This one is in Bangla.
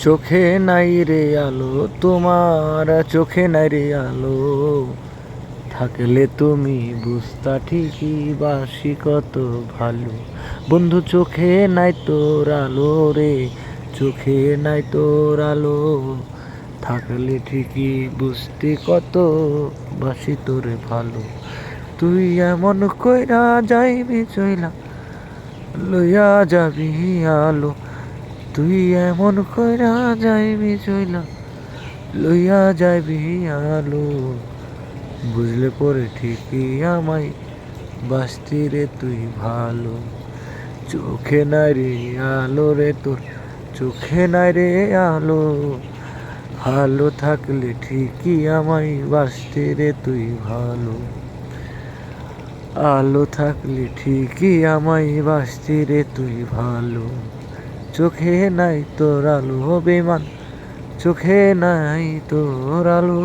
চোখে নাই রে আলো, তোমার চোখে নাই রে আলো, থাকলে তুমি বুঝতা ঠিকই বাসি কত ভালো। বন্ধু চোখে নাই তোর আলো রে, চোখে নাই তোর আলো, থাকলে ঠিকই বুঝতি কত বাসি তোরে ভালো। তুই এমন কইরা যাইবি চইলা, লইয়া যাবি আলো, তুই এমন কইরা যাইবি চইলা, লইয়া যাবি আলো, বুঝলে পরে ঠিকই আমায় বাসতি রে তুই ভালো। চোখে নাই রে আলো রে তোর, চোখে নাই রে আলো, ভালো থাকলে ঠিকই আমায় বাসতি রে তুই ভালো। আলো থাকলে ঠিকই আমায় বাসতি রে তুই ভালো। চোখে নাই তোর আলো বেমান, চোখে নাই তোর আলো।